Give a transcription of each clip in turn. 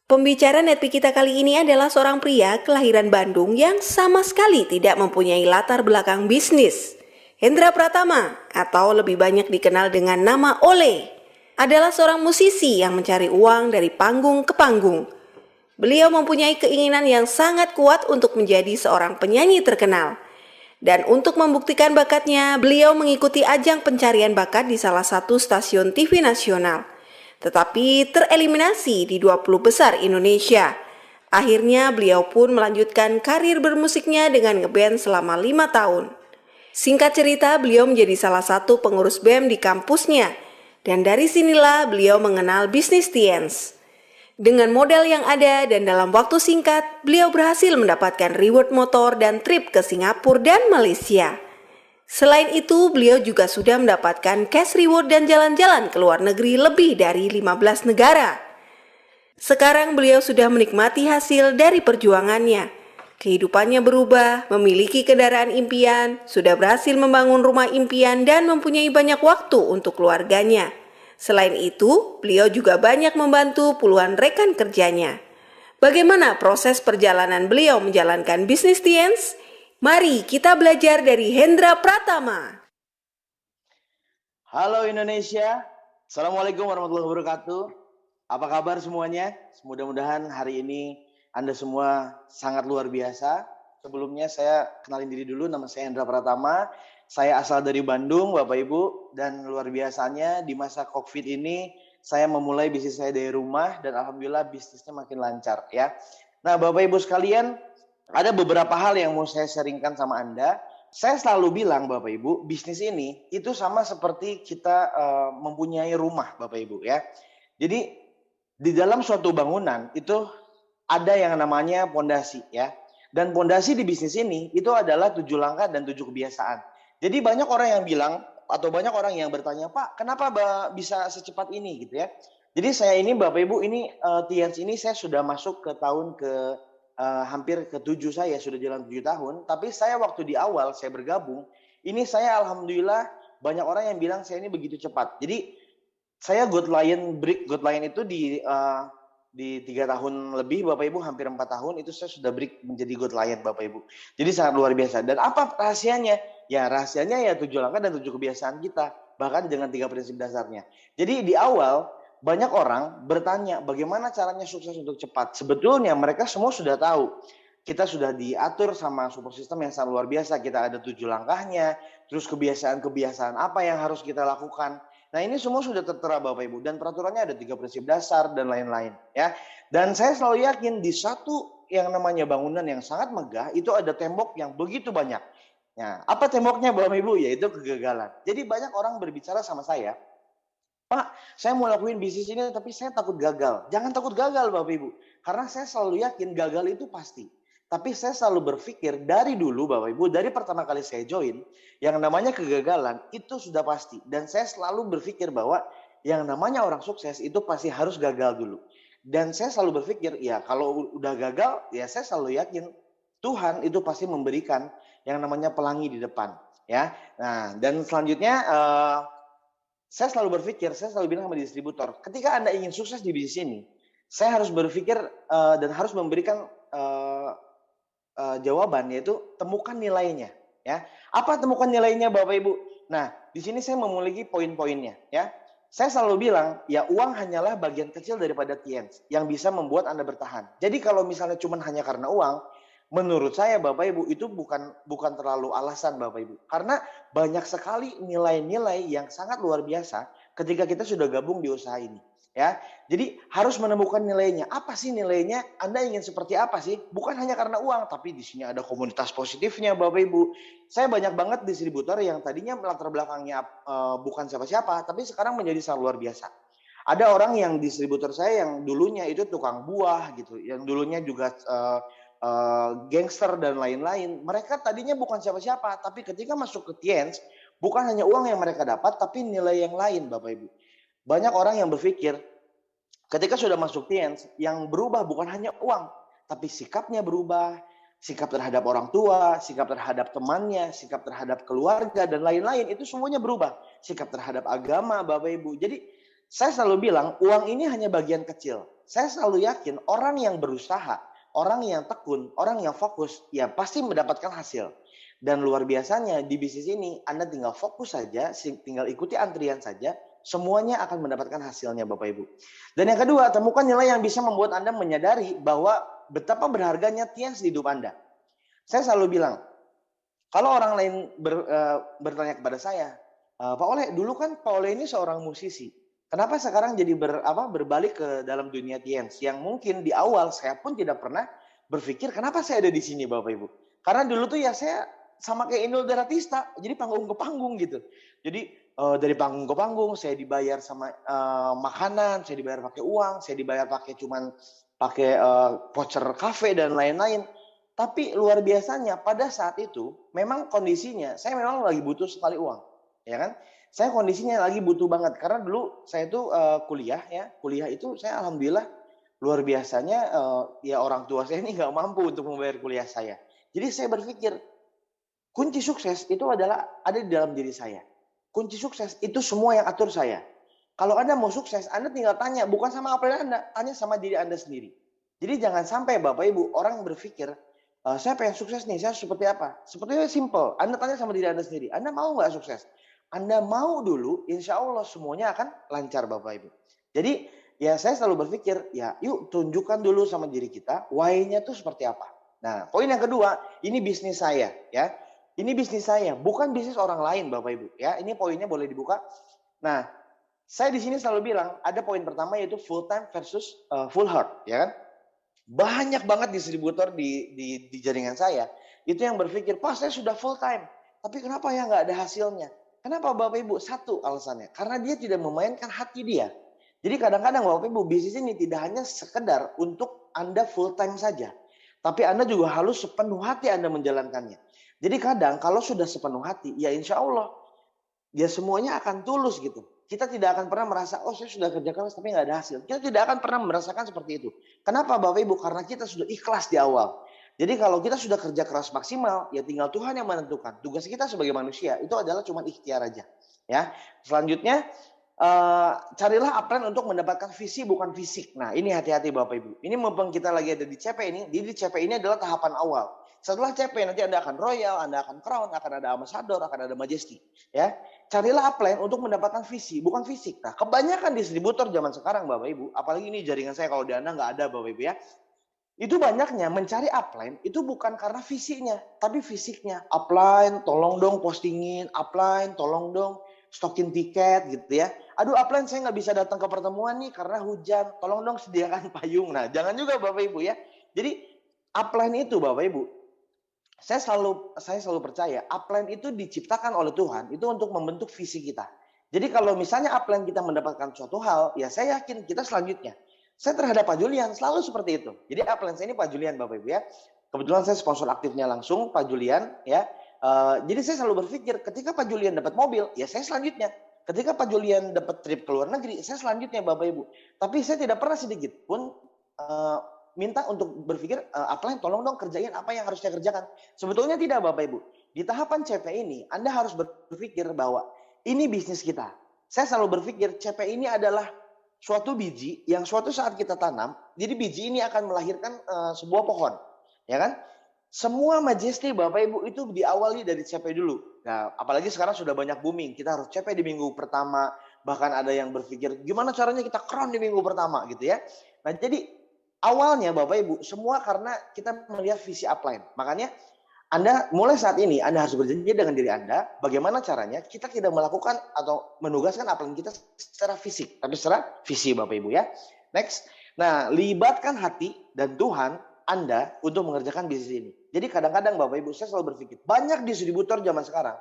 Pembicara Netpi kita kali ini adalah seorang pria kelahiran Bandung yang sama sekali tidak mempunyai latar belakang bisnis. Hendra Pratama, atau lebih banyak dikenal dengan nama Ole, adalah seorang musisi yang mencari uang dari panggung ke panggung. Beliau mempunyai keinginan yang sangat kuat untuk menjadi seorang penyanyi terkenal. Dan untuk membuktikan bakatnya, beliau mengikuti ajang pencarian bakat di salah satu stasiun TV nasional. Tetapi tereliminasi di 20 besar Indonesia. Akhirnya beliau pun melanjutkan karir bermusiknya dengan ngeband selama 5 tahun. Singkat cerita, beliau menjadi salah satu pengurus BEM di kampusnya. Dan dari sinilah beliau mengenal bisnis Tiens. Dengan modal yang ada dan dalam waktu singkat, beliau berhasil mendapatkan reward motor dan trip ke Singapura dan Malaysia. Selain itu, beliau juga sudah mendapatkan cash reward dan jalan-jalan ke luar negeri lebih dari 15 negara. Sekarang beliau sudah menikmati hasil dari perjuangannya. Kehidupannya berubah, memiliki kendaraan impian, sudah berhasil membangun rumah impian dan mempunyai banyak waktu untuk keluarganya. Selain itu, beliau juga banyak membantu puluhan rekan kerjanya. Bagaimana proses perjalanan beliau menjalankan bisnis Tiens? Mari kita belajar dari Hendra Pratama. Halo Indonesia, Assalamualaikum warahmatullahi wabarakatuh. Apa kabar semuanya? Mudah-mudahan hari ini Anda semua sangat luar biasa. Sebelumnya saya kenalin diri dulu, nama saya Hendra Pratama. Saya asal dari Bandung, Bapak Ibu. Dan luar biasanya di masa COVID ini, saya memulai bisnis saya dari rumah dan alhamdulillah bisnisnya makin lancar ya. Nah Bapak Ibu sekalian, ada beberapa hal yang mau saya sharingkan sama Anda. Saya selalu bilang Bapak Ibu, bisnis ini itu sama seperti kita mempunyai rumah Bapak Ibu ya. Jadi di dalam suatu bangunan itu ada yang namanya pondasi ya. Dan pondasi di bisnis ini itu adalah 7 langkah dan 7 kebiasaan. Jadi banyak orang yang bilang atau banyak orang yang bertanya, Pak, kenapa bisa secepat ini gitu ya. Jadi saya ini Bapak Ibu ini Tiens ini saya sudah masuk ke tahun hampir ke-7 saya, sudah jalan 7 tahun. Tapi saya waktu di awal saya bergabung, ini saya alhamdulillah banyak orang yang bilang saya ini begitu cepat. Jadi saya Good Lion itu di 3 tahun lebih Bapak Ibu, hampir 4 tahun itu saya sudah break menjadi Good Lion Bapak Ibu. Jadi sangat luar biasa. Dan apa rahasianya? Ya rahasianya ya 7 langkah dan 7 kebiasaan kita. Bahkan dengan 3 prinsip dasarnya. Jadi di awal banyak orang bertanya bagaimana caranya sukses untuk cepat. Sebetulnya mereka semua sudah tahu. Kita sudah diatur sama support system yang sangat luar biasa. Kita ada 7 langkahnya. Terus kebiasaan-kebiasaan apa yang harus kita lakukan. Nah ini semua sudah tertera Bapak Ibu. Dan peraturannya ada 3 prinsip dasar dan lain-lain. Ya. Dan saya selalu yakin di satu yang namanya bangunan yang sangat megah. Itu ada tembok yang begitu banyak. Nah, apa temboknya Bapak Ibu? Yaitu kegagalan. Jadi banyak orang berbicara sama saya. Pak, saya mau lakuin bisnis ini tapi saya takut gagal. Jangan takut gagal Bapak Ibu. Karena saya selalu yakin gagal itu pasti. Tapi saya selalu berpikir dari dulu Bapak Ibu, dari pertama kali saya join, yang namanya kegagalan itu sudah pasti. Dan saya selalu berpikir bahwa yang namanya orang sukses itu pasti harus gagal dulu. Dan saya selalu berpikir, ya kalau udah gagal, ya saya selalu yakin Tuhan itu pasti memberikan yang namanya pelangi di depan. Ya, nah dan selanjutnya saya selalu berpikir, saya selalu bilang sama distributor, ketika Anda ingin sukses di bisnis ini, saya harus berpikir dan harus memberikan jawaban, yaitu temukan nilainya. Ya, apa temukan nilainya Bapak Ibu? Nah, di sini saya memiliki poin-poinnya. Ya, saya selalu bilang, ya uang hanyalah bagian kecil daripada Tiens yang bisa membuat Anda bertahan. Jadi kalau misalnya cuma hanya karena uang, menurut saya Bapak Ibu itu bukan terlalu alasan Bapak Ibu. Karena banyak sekali nilai-nilai yang sangat luar biasa ketika kita sudah gabung di usaha ini. Ya, jadi harus menemukan nilainya. Apa sih nilainya? Anda ingin seperti apa sih? Bukan hanya karena uang, tapi di sini ada komunitas positifnya Bapak Ibu. Saya banyak banget distributor yang tadinya latar belakangnya bukan siapa-siapa, tapi sekarang menjadi sangat luar biasa. Ada orang yang distributor saya yang dulunya itu tukang buah gitu, yang dulunya juga gangster dan lain-lain. Mereka tadinya bukan siapa-siapa, tapi ketika masuk ke Tiens, bukan hanya uang yang mereka dapat, tapi nilai yang lain Bapak Ibu. Banyak orang yang berpikir ketika sudah masuk Tiens, yang berubah bukan hanya uang, tapi sikapnya berubah, sikap terhadap orang tua, sikap terhadap temannya, sikap terhadap keluarga dan lain-lain, itu semuanya berubah. Sikap terhadap agama Bapak Ibu. Jadi saya selalu bilang uang ini hanya bagian kecil, Saya selalu yakin orang yang berusaha, orang yang tekun, orang yang fokus, ya pasti mendapatkan hasil. Dan luar biasanya di bisnis ini, Anda tinggal fokus saja, tinggal ikuti antrian saja, semuanya akan mendapatkan hasilnya Bapak Ibu. Dan yang kedua, temukan nilai yang bisa membuat Anda menyadari bahwa betapa berharganya tias di hidup Anda. Saya selalu bilang, kalau orang lain bertanya kepada saya, Pak Oleh, dulu kan Pak Oleh ini seorang musisi. Kenapa sekarang jadi berbalik ke dalam dunia TNS yang mungkin di awal saya pun tidak pernah berpikir kenapa saya ada di sini Bapak Ibu. Karena dulu tuh ya saya sama kayak Inul Daratista, jadi panggung ke panggung gitu. Jadi dari panggung ke panggung saya dibayar sama makanan, saya dibayar pakai uang, saya dibayar pakai voucher kafe dan lain-lain. Tapi luar biasanya pada saat itu memang kondisinya saya memang lagi butuh sekali uang, ya kan? Saya kondisinya lagi butuh banget karena dulu saya itu kuliah itu saya alhamdulillah luar biasanya ya orang tua saya ini nggak mampu untuk membayar kuliah saya. Jadi saya berpikir kunci sukses itu adalah ada di dalam diri saya. Kunci sukses itu semua yang atur saya. Kalau Anda mau sukses, Anda tinggal tanya bukan sama apa Anda, tanya sama diri Anda sendiri. Jadi jangan sampai Bapak Ibu orang berpikir saya pengen sukses nih, saya seperti apa? Sepertinya simple. Anda tanya sama diri Anda sendiri, Anda mau nggak sukses? Anda mau dulu, insya Allah semuanya akan lancar Bapak Ibu. Jadi ya saya selalu berpikir, ya yuk tunjukkan dulu sama diri kita, why-nya tuh seperti apa. Nah poin yang kedua, ini bisnis saya ya. Ini bisnis saya, bukan bisnis orang lain Bapak Ibu ya. Ini poinnya boleh dibuka. Nah saya di sini selalu bilang, ada poin pertama yaitu full time versus full heart ya kan. Banyak banget distributor di jaringan saya itu yang berpikir, Pak saya sudah full time, tapi kenapa ya nggak ada hasilnya? Kenapa Bapak Ibu? Satu alasannya, karena dia tidak memainkan hati dia. Jadi kadang-kadang Bapak Ibu bisnis ini tidak hanya sekedar untuk Anda full time saja, tapi Anda juga harus sepenuh hati Anda menjalankannya. Jadi kadang kalau sudah sepenuh hati, ya insya Allah ya semuanya akan tulus gitu. Kita tidak akan pernah merasa, oh saya sudah kerja keras tapi nggak ada hasil. Kita tidak akan pernah merasakan seperti itu. Kenapa Bapak Ibu? Karena kita sudah ikhlas di awal. Jadi kalau kita sudah kerja keras maksimal, ya tinggal Tuhan yang menentukan. Tugas kita sebagai manusia itu adalah cuma ikhtiar aja. Ya. Selanjutnya, carilah upline untuk mendapatkan visi bukan fisik. Nah ini hati-hati Bapak Ibu. Ini mumpung kita lagi ada di CP ini, di CP ini adalah tahapan awal. Setelah CP nanti Anda akan Royal, Anda akan Crown, akan ada Ambassador, akan ada Majesty. Ya, carilah upline untuk mendapatkan visi, bukan fisik. Nah, kebanyakan distributor zaman sekarang Bapak Ibu, apalagi ini jaringan saya kalau di Anda nggak ada Bapak Ibu ya. Itu banyaknya mencari upline itu bukan karena visinya, tapi fisiknya. Upline, tolong dong postingin, upline, tolong dong stokin tiket gitu ya. Aduh upline saya nggak bisa datang ke pertemuan nih karena hujan, tolong dong sediakan payung. Nah, jangan juga Bapak Ibu ya. Jadi upline itu Bapak Ibu, saya selalu percaya upline itu diciptakan oleh Tuhan itu untuk membentuk visi kita. Jadi kalau misalnya upline kita mendapatkan suatu hal, ya saya yakin kita selanjutnya. Saya terhadap Pak Julian selalu seperti itu. Jadi upline saya ini Pak Julian Bapak Ibu ya. Kebetulan saya sponsor aktifnya langsung Pak Julian ya. Jadi saya selalu berpikir ketika Pak Julian dapat mobil, ya saya selanjutnya. Ketika Pak Julian dapat trip ke luar negeri, saya selanjutnya Bapak Ibu. Tapi saya tidak pernah sedikit pun minta untuk berpikir, upline tolong dong kerjain apa yang harus saya kerjakan. Sebetulnya tidak Bapak Ibu. Di tahapan CP ini, Anda harus berpikir bahwa ini bisnis kita. Saya selalu berpikir CP ini adalah suatu biji yang suatu saat kita tanam, jadi biji ini akan melahirkan sebuah pohon. Ya kan? Semua Majesty Bapak Ibu itu diawali dari CP dulu. Nah, apalagi sekarang sudah banyak booming. Kita harus CP di minggu pertama. Bahkan ada yang berpikir, gimana caranya kita crown di minggu pertama gitu ya. Nah, jadi awalnya Bapak Ibu, semua karena kita melihat visi upline. Makanya Anda mulai saat ini, Anda harus berjanji dengan diri Anda, bagaimana caranya kita tidak melakukan atau menugaskan upline kita secara fisik, tapi secara visi Bapak Ibu ya. Next, nah libatkan hati dan Tuhan Anda untuk mengerjakan bisnis ini. Jadi kadang-kadang Bapak Ibu, saya selalu berpikir, banyak distributor zaman sekarang,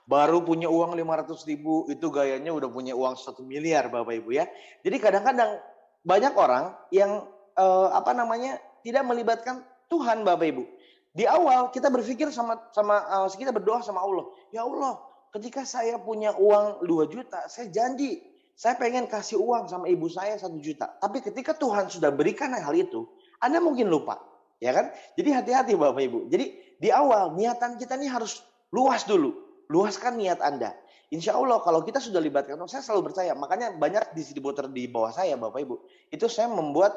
baru punya uang 500.000, itu gayanya udah punya uang 1 miliar Bapak Ibu ya. Jadi kadang-kadang banyak orang yang tidak melibatkan Tuhan Bapak Ibu. Di awal kita berpikir kita berdoa sama Allah. Ya Allah, ketika saya punya uang 2 juta, saya janji saya pengen kasih uang sama ibu saya 1 juta. Tapi ketika Tuhan sudah berikan hal itu, Anda mungkin lupa, ya kan? Jadi hati-hati Bapak Ibu. Jadi di awal niatan kita ini harus luas dulu. Luaskan niat Anda. Insya Allah kalau kita sudah libatkan, saya selalu percaya. Makanya banyak distributor di bawah saya, Bapak Ibu, itu saya membuat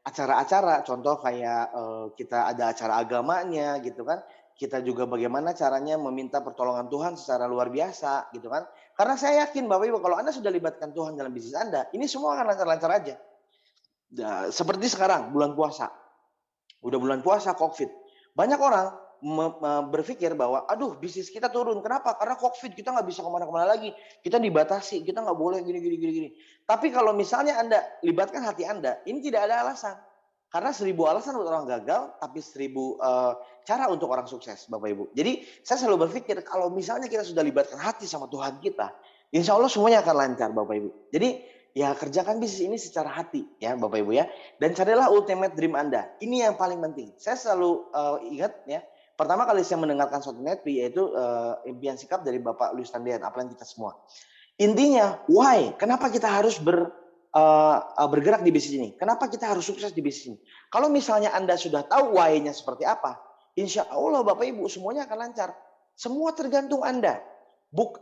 acara-acara, contoh kayak kita ada acara agamanya gitu kan. Kita juga bagaimana caranya meminta pertolongan Tuhan secara luar biasa gitu kan. Karena saya yakin Bapak Ibu, kalau Anda sudah libatkan Tuhan dalam bisnis Anda, ini semua akan lancar-lancar aja. Nah, seperti sekarang bulan puasa. Udah bulan puasa COVID. Banyak orang berpikir bahwa aduh bisnis kita turun. Kenapa? Karena COVID kita nggak bisa kemana-kemana lagi. Kita dibatasi, kita nggak boleh gini. Tapi kalau misalnya Anda libatkan hati Anda, ini tidak ada alasan. Karena 1000 alasan untuk orang gagal, tapi 1000 cara untuk orang sukses, Bapak Ibu. Jadi saya selalu berpikir kalau misalnya kita sudah libatkan hati sama Tuhan kita, insya Allah semuanya akan lancar, Bapak Ibu. Jadi ya kerjakan bisnis ini secara hati ya Bapak Ibu ya. Dan carilah ultimate dream Anda. Ini yang paling penting. Saya selalu ingat ya. Pertama kali saya mendengarkan suatu netpi yaitu impian sikap dari Bapak Luis Tandian, Upline kita semua. Intinya why? Kenapa kita harus bergerak di bisnis ini? Kenapa kita harus sukses di bisnis ini? Kalau misalnya Anda sudah tahu why-nya seperti apa, insya Allah Bapak Ibu semuanya akan lancar. Semua tergantung Anda.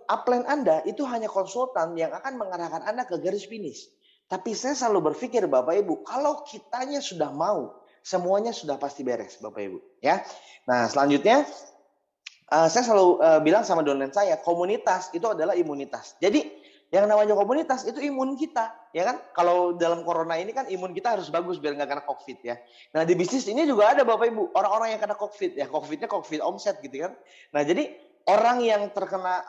Upline Anda itu hanya konsultan yang akan mengarahkan Anda ke garis finish. Tapi saya selalu berpikir Bapak Ibu, kalau kitanya sudah mau, semuanya sudah pasti beres Bapak Ibu. Ya. Nah selanjutnya, saya selalu bilang sama downline saya, komunitas itu adalah imunitas. Jadi yang namanya komunitas itu imun kita, ya kan? Kalau dalam corona ini kan imun kita harus bagus biar nggak kena COVID ya. Nah di bisnis ini juga ada Bapak Ibu, orang-orang yang kena COVID ya, COVID-nya COVID omset gitu kan. Nah jadi orang yang terkena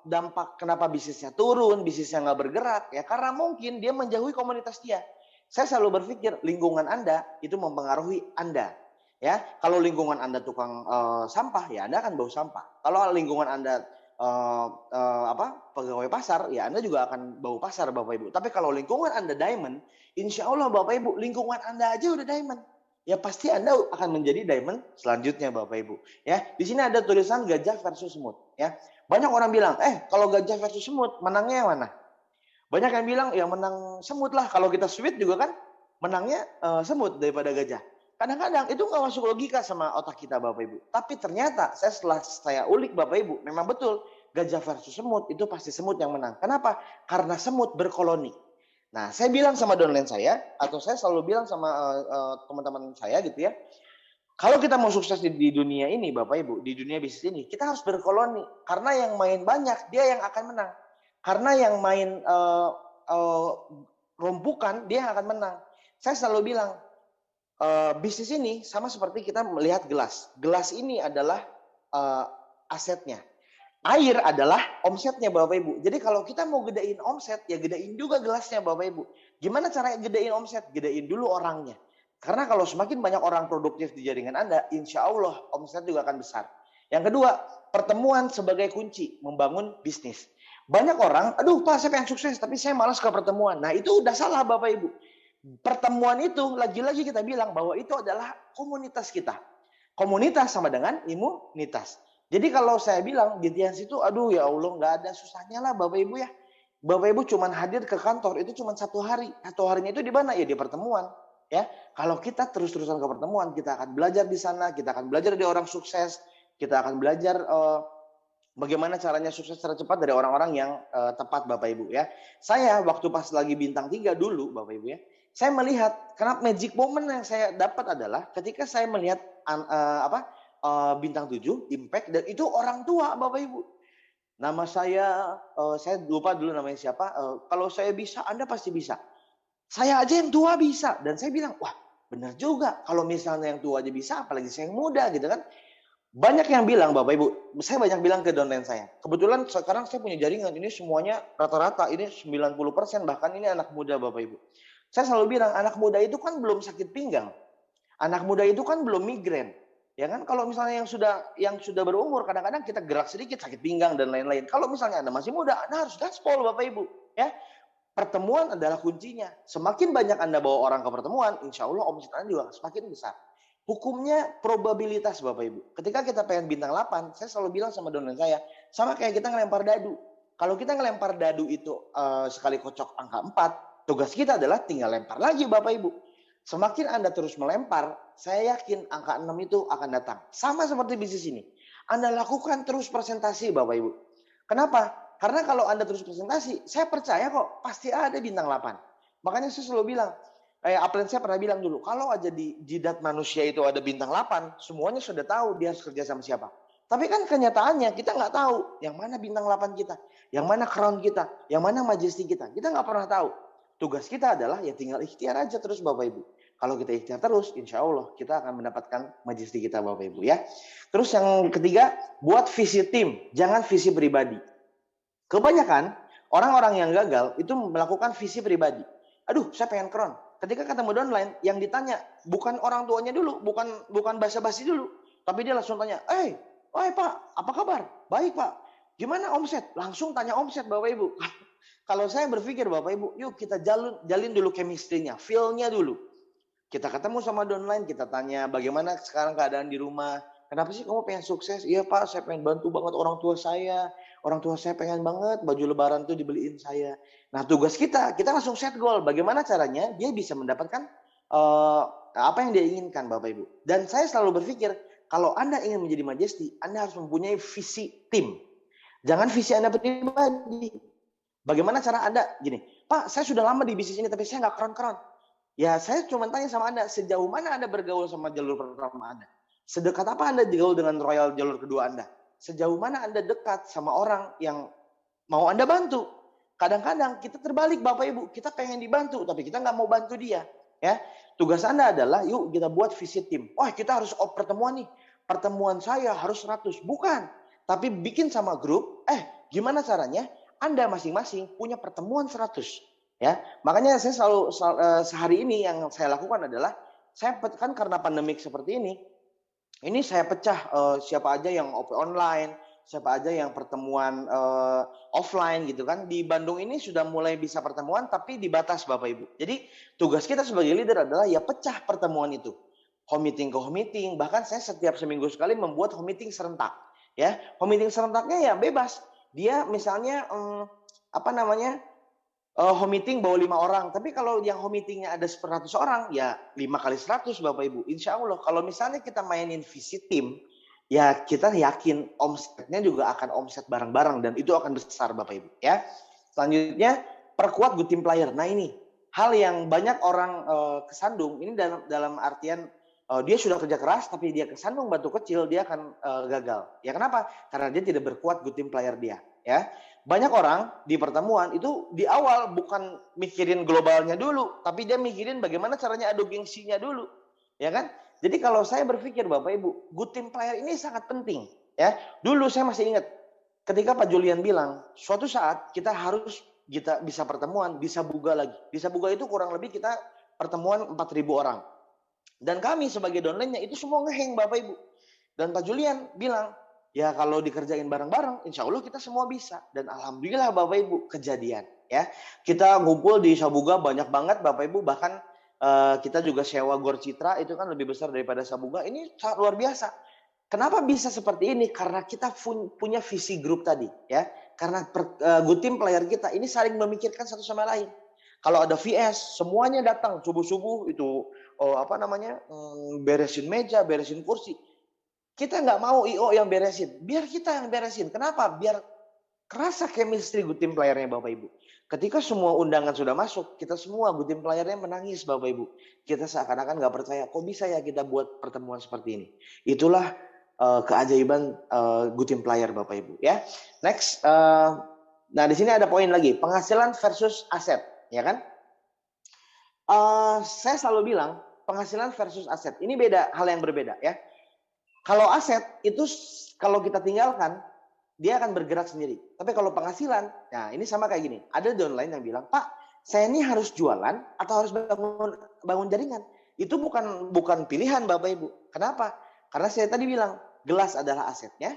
dampak kenapa bisnisnya turun, bisnisnya nggak bergerak, ya karena mungkin dia menjauhi komunitas dia. Saya selalu berpikir lingkungan Anda itu mempengaruhi Anda. Ya, kalau lingkungan Anda tukang sampah, ya Anda akan bau sampah. Kalau lingkungan Anda pegawai pasar, ya Anda juga akan bau pasar Bapak Ibu. Tapi kalau lingkungan Anda diamond, insya Allah Bapak Ibu, lingkungan Anda aja udah diamond. Ya pasti Anda akan menjadi diamond selanjutnya Bapak Ibu. Ya, di sini ada tulisan gajah versus semut. Ya, banyak orang bilang, kalau gajah versus semut, menangnya yang mana? Banyak yang bilang, ya menang semut lah. Kalau kita sweet juga kan, menangnya semut daripada gajah. Kadang-kadang itu nggak masuk logika sama otak kita Bapak Ibu. Tapi ternyata setelah saya ulik Bapak Ibu, memang betul gajah versus semut itu pasti semut yang menang. Kenapa? Karena semut berkoloni. Nah, saya bilang sama downline saya, atau saya selalu bilang sama teman-teman saya gitu ya, kalau kita mau sukses di dunia ini Bapak Ibu, di dunia bisnis ini, kita harus berkoloni. Karena yang main banyak, dia yang akan menang. Karena yang main rompukan, dia yang akan menang. Saya selalu bilang, bisnis ini sama seperti kita melihat gelas. Gelas ini adalah asetnya. Air adalah omsetnya Bapak Ibu. Jadi kalau kita mau gedein omset, ya gedein juga gelasnya Bapak Ibu. Gimana caranya gedein omset? Gedein dulu orangnya. Karena kalau semakin banyak orang produktif di jaringan Anda, insya Allah omset juga akan besar. Yang kedua, pertemuan sebagai kunci membangun bisnis. Banyak orang, aduh Pak saya pengen sukses, tapi saya malas ke pertemuan. Nah itu udah salah Bapak Ibu. Pertemuan itu, lagi-lagi kita bilang bahwa itu adalah komunitas kita. Komunitas sama dengan imunitas. Jadi kalau saya bilang di Tians itu, aduh ya Allah nggak ada susahnya lah Bapak Ibu ya. Bapak Ibu cuma hadir ke kantor itu cuma 1 hari. 1 harinya itu di mana? Ya di pertemuan. Ya, kalau kita terus-terusan ke pertemuan, kita akan belajar di sana, kita akan belajar dari orang sukses, kita akan belajar bagaimana caranya sukses secara cepat dari orang-orang yang tepat Bapak Ibu ya. Saya waktu pas lagi bintang 3 dulu Bapak Ibu ya, saya melihat karena magic moment yang saya dapat adalah ketika saya melihat bintang 7 impact dan itu orang tua Bapak Ibu. Nama saya lupa dulu namanya siapa. Kalau saya bisa, Anda pasti bisa. Saya aja yang tua bisa dan saya bilang, wah benar juga. Kalau misalnya yang tua aja bisa, apalagi saya yang muda gitu kan. Banyak yang bilang Bapak Ibu, saya banyak bilang ke downline saya. Kebetulan sekarang saya punya jaringan ini semuanya rata-rata ini 90% bahkan ini anak muda Bapak Ibu. Saya selalu bilang anak muda itu kan belum sakit pinggang. Anak muda itu kan belum migrain. Ya kan kalau misalnya yang sudah berumur kadang-kadang kita gerak sedikit sakit pinggang dan lain-lain. Kalau misalnya Anda masih muda, Anda harus gaspol Bapak Ibu, ya. Pertemuan adalah kuncinya. Semakin banyak Anda bawa orang ke pertemuan, insya Allah omset Anda juga semakin besar. Hukumnya probabilitas Bapak Ibu. Ketika kita pengen bintang 8, saya selalu bilang sama downline saya, sama kayak kita ngelempar dadu. Kalau kita ngelempar dadu itu sekali kocok angka 4, tugas kita adalah tinggal lempar lagi Bapak Ibu. Semakin Anda terus melempar, saya yakin angka 6 itu akan datang. Sama seperti bisnis ini. Anda lakukan terus presentasi Bapak Ibu. Kenapa? Karena kalau Anda terus presentasi, saya percaya kok pasti ada bintang 8. Makanya saya selalu bilang, upline saya pernah bilang dulu, kalau aja di jidat manusia itu ada bintang 8, semuanya sudah tahu dia harus kerja sama siapa. Tapi kan kenyataannya kita nggak tahu yang mana bintang 8 kita, yang mana crown kita, yang mana majesty kita. Kita nggak pernah tahu. Tugas kita adalah ya tinggal ikhtiar aja terus Bapak Ibu. Kalau kita ikhtiar terus, insya Allah kita akan mendapatkan majesty kita Bapak Ibu ya. Terus yang ketiga, buat visi tim, jangan visi pribadi. Kebanyakan orang-orang yang gagal itu melakukan visi pribadi. Aduh, saya pengen crown. Ketika ketemu downline, yang ditanya bukan orang tuanya dulu, bukan basa-basi dulu, tapi dia langsung tanya, Pak, apa kabar? Baik Pak. Gimana omset? Langsung tanya omset Bapak Ibu. Kalau saya berpikir Bapak Ibu, yuk kita jalin dulu chemistry-nya, feel-nya dulu. Kita ketemu sama downline, kita tanya bagaimana sekarang keadaan di rumah. Kenapa sih kamu pengen sukses? Iya Pak, saya pengen bantu banget orang tua saya. Orang tua saya pengen banget baju lebaran tuh dibeliin saya. Nah tugas kita langsung set goal. Bagaimana caranya dia bisa mendapatkan apa yang dia inginkan Bapak Ibu. Dan saya selalu berpikir, kalau Anda ingin menjadi majesty, Anda harus mempunyai visi tim. Jangan visi Anda pribadi. Bagaimana cara Anda? Gini, Pak saya sudah lama di bisnis ini tapi saya nggak keren-keren. Ya saya cuma tanya sama Anda, sejauh mana Anda bergaul sama jalur pertama Anda? Sedekat apa Anda bergaul dengan royal jalur kedua Anda? Sejauh mana Anda dekat sama orang yang mau Anda bantu? Kadang-kadang kita terbalik Bapak Ibu, kita pengen dibantu tapi kita nggak mau bantu dia. Ya, tugas Anda adalah yuk kita buat visi tim. Wah kita harus pertemuan nih, pertemuan saya harus 100. Bukan, tapi bikin sama grup. Gimana caranya? Anda masing-masing punya pertemuan 100. Ya, makanya saya selalu sehari ini yang saya lakukan adalah saya kan karena pandemik seperti ini saya pecah siapa aja yang online, siapa aja yang pertemuan offline gitu kan. Di Bandung ini sudah mulai bisa pertemuan tapi dibatas Bapak Ibu. Jadi tugas kita sebagai leader adalah ya pecah pertemuan itu. Home meeting ke home meeting, bahkan saya setiap seminggu sekali membuat home meeting serentak. Ya, home meeting serentaknya ya bebas. Dia misalnya home meeting bawa 5 orang. Tapi kalau yang home meetingnya ada 100 orang, ya 5 kali 100 Bapak Ibu. Insya Allah kalau misalnya kita mainin visi tim, ya kita yakin omsetnya juga akan omset bareng-bareng dan itu akan besar Bapak Ibu. Ya. Selanjutnya perkuat good team player. Nah ini hal yang banyak orang kesandung. Ini dalam artian dia sudah kerja keras tapi dia kesandung batu kecil, dia akan gagal. Ya kenapa? Karena dia tidak berkuat good team player dia. Ya. Banyak orang di pertemuan itu di awal bukan mikirin globalnya dulu, tapi dia mikirin bagaimana caranya adu gengsinya dulu, ya kan? Jadi kalau saya berpikir Bapak Ibu, good team player ini sangat penting, ya. Dulu saya masih ingat ketika Pak Julian bilang, suatu saat kita bisa pertemuan, bisa buga lagi. Bisa buga itu kurang lebih kita pertemuan 4.000 orang. Dan kami sebagai downline-nya itu semua ngeheng Bapak Ibu. Dan Pak Julian bilang, ya kalau dikerjain bareng-bareng, insya Allah kita semua bisa. Dan alhamdulillah Bapak Ibu kejadian. Ya, kita ngumpul di Sabuga banyak banget Bapak Ibu. Bahkan kita juga sewa Gor Citra itu kan lebih besar daripada Sabuga. Ini sangat luar biasa. Kenapa bisa seperti ini? Karena kita punya visi grup tadi. Ya, karena good team player kita ini saling memikirkan satu sama lain. Kalau ada VS, semuanya datang subuh-subuh itu beresin meja, beresin kursi. Kita nggak mau IO yang beresin, biar kita yang beresin. Kenapa? Biar kerasa chemistry good team player-nya Bapak Ibu. Ketika semua undangan sudah masuk, kita semua good team player-nya menangis Bapak Ibu. Kita seakan-akan nggak percaya, kok bisa ya kita buat pertemuan seperti ini. Itulah keajaiban good team player Bapak Ibu. Ya, next. Nah di sini ada poin lagi, penghasilan versus aset, ya kan? Saya selalu bilang penghasilan versus aset. Ini beda, hal yang berbeda ya. Kalau aset itu kalau kita tinggalkan, dia akan bergerak sendiri. Tapi kalau penghasilan, nah ini sama kayak gini. Ada downline yang bilang, Pak, saya ini harus jualan atau harus bangun jaringan. Itu bukan pilihan Bapak Ibu. Kenapa? Karena saya tadi bilang, gelas adalah asetnya,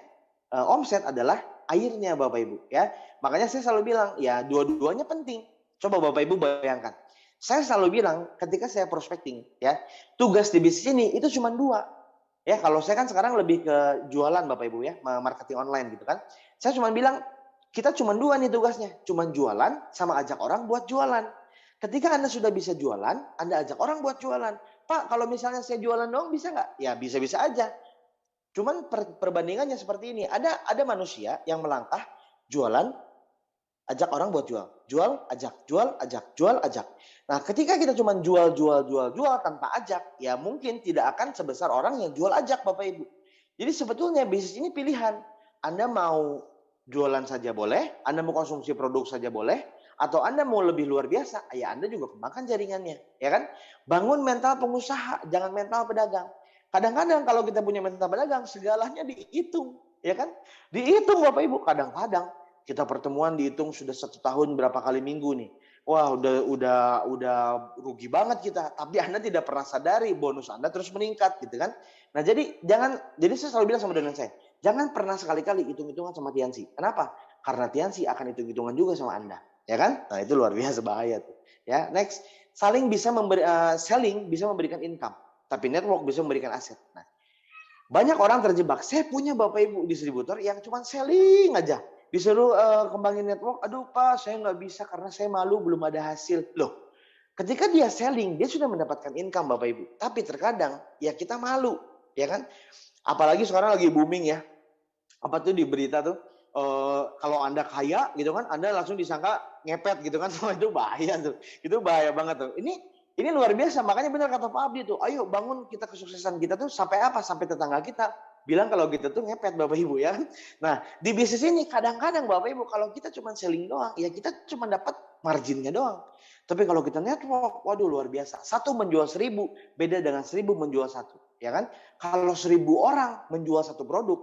omset adalah airnya Bapak Ibu. Ya, makanya saya selalu bilang, ya dua-duanya penting. Coba Bapak Ibu bayangkan. Saya selalu bilang, ketika saya prospecting, ya tugas di bisnis ini itu cuma 2. Ya, kalau saya kan sekarang lebih ke jualan Bapak Ibu ya, marketing online gitu kan. Saya cuma bilang, kita cuma 2 nih tugasnya. Cuma jualan sama ajak orang buat jualan. Ketika Anda sudah bisa jualan, Anda ajak orang buat jualan. Pak, kalau misalnya saya jualan dong bisa nggak? Ya bisa-bisa aja. Cuman perbandingannya seperti ini. Ada manusia yang melangkah, jualan, ajak orang buat jual. Jual, ajak, jual, ajak, jual, ajak. Nah, ketika kita cuma jual tanpa ajak, ya mungkin tidak akan sebesar orang yang jual ajak, Bapak Ibu. Jadi sebetulnya bisnis ini pilihan. Anda mau jualan saja boleh, Anda mau konsumsi produk saja boleh, atau Anda mau lebih luar biasa, ya Anda juga kembangkan jaringannya, ya kan? Bangun mental pengusaha, jangan mental pedagang. Kadang-kadang kalau kita punya mental pedagang, segalanya dihitung, ya kan? Dihitung Bapak Ibu. Kadang-kadang kita pertemuan dihitung sudah 1 tahun berapa kali minggu nih. Wah, udah rugi banget kita. Tapi Anda tidak pernah sadari bonus Anda terus meningkat, gitu kan? Nah, jadi saya selalu bilang sama dosen saya, jangan pernah sekali-kali hitung-hitungan sama Tiansi. Kenapa? Karena Tiansi akan hitung-hitungan juga sama Anda, ya kan? Nah, itu luar biasa bahaya tuh. Ya, next, selling bisa memberikan income, tapi network bisa memberikan aset. Nah, banyak orang terjebak. Saya punya Bapak Ibu distributor yang cuma selling aja. Disuruh kembangin network, aduh Pak, saya nggak bisa karena saya malu belum ada hasil. Loh, ketika dia selling, dia sudah mendapatkan income Bapak Ibu. Tapi terkadang ya kita malu, ya kan? Apalagi sekarang lagi booming ya. Apa tuh di berita tuh, kalau Anda kaya gitu kan, Anda langsung disangka ngepet gitu kan. Itu bahaya tuh. Itu bahaya banget tuh. Ini luar biasa, makanya benar kata Pak Abdi tuh, ayo bangun kita kesuksesan kita tuh sampai apa? Sampai tetangga kita bilang kalau kita tuh ngepet Bapak Ibu ya. Nah, di bisnis ini kadang-kadang Bapak Ibu kalau kita cuma selling doang, ya kita cuma dapat marginnya doang. Tapi kalau kita network, waduh luar biasa. 1 menjual 1000, beda dengan 1000 menjual 1. Ya kan? Kalau 1000 orang menjual satu produk,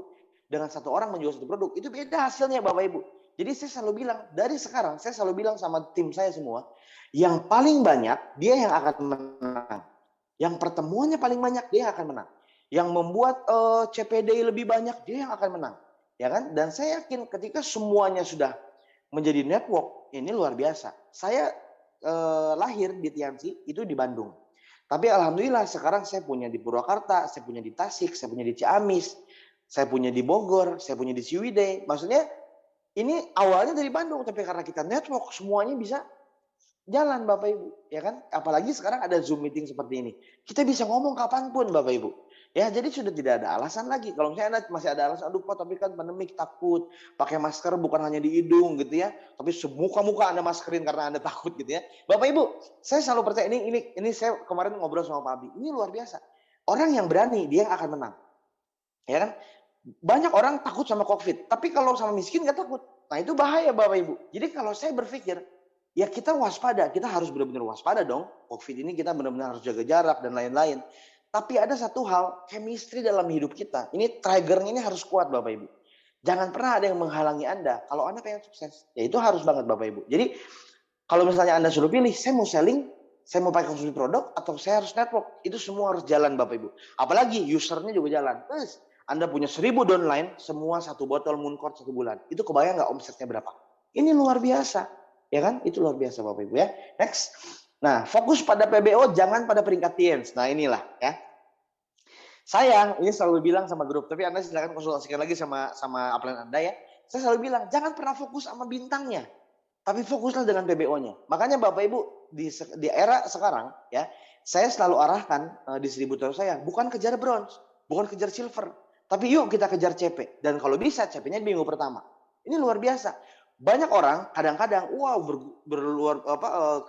dengan 1 orang menjual satu produk, itu beda hasilnya Bapak Ibu. Jadi saya selalu bilang, dari sekarang saya selalu bilang sama tim saya semua, yang paling banyak dia yang akan menang. Yang pertemuannya paling banyak dia akan menang. Yang membuat CPD lebih banyak dia yang akan menang. Ya kan? Dan saya yakin ketika semuanya sudah menjadi network, ini luar biasa. Saya lahir di Tiansi itu di Bandung. Tapi alhamdulillah sekarang saya punya di Purwakarta, saya punya di Tasik, saya punya di Ciamis, saya punya di Bogor, saya punya di Ciwidey. Maksudnya ini awalnya dari Bandung, tapi karena kita network semuanya bisa jalan Bapak Ibu, ya kan? Apalagi sekarang ada Zoom meeting seperti ini. Kita bisa ngomong kapanpun Bapak Ibu. Ya, jadi sudah tidak ada alasan lagi. Kalau misalnya masih ada alasan, aduh Pak, tapi kan pandemik takut. Pakai masker bukan hanya di hidung gitu ya. Tapi semuka-muka Anda maskerin karena Anda takut gitu ya. Bapak Ibu, saya selalu percaya ini saya kemarin ngobrol sama Pak Abi. Ini luar biasa. Orang yang berani, dia yang akan menang. Ya kan? Banyak orang takut sama COVID. Tapi kalau sama miskin nggak takut. Nah, itu bahaya Bapak Ibu. Jadi kalau saya berpikir, ya kita waspada, kita harus benar-benar waspada dong. COVID ini kita benar-benar harus jaga jarak dan lain-lain. Tapi ada satu hal, chemistry dalam hidup kita. Ini triggernya ini harus kuat Bapak Ibu. Jangan pernah ada yang menghalangi Anda. Kalau Anda pengen sukses, ya itu harus banget Bapak Ibu. Jadi kalau misalnya Anda suruh pilih, saya mau selling, saya mau pakai konsumsi produk, atau saya harus network. Itu semua harus jalan Bapak Ibu. Apalagi usernya juga jalan. Terus Anda punya 1000 downline, semua 1 botol Mooncourt 1 bulan. Itu kebayang nggak omsetnya berapa? Ini luar biasa. Ya kan? Itu luar biasa Bapak Ibu ya. Next. Nah, fokus pada PBO, jangan pada peringkat TIENS. Nah, inilah ya. Saya ini selalu bilang sama grup, tapi Anda silakan konsultasikan lagi sama upline Anda ya. Saya selalu bilang, jangan pernah fokus sama bintangnya, tapi fokuslah dengan PBO-nya. Makanya Bapak Ibu di era sekarang ya, saya selalu arahkan distributor saya bukan kejar bronze, bukan kejar silver, tapi yuk kita kejar CP. Dan kalau bisa CP-nya di minggu pertama. Ini luar biasa. Banyak orang kadang-kadang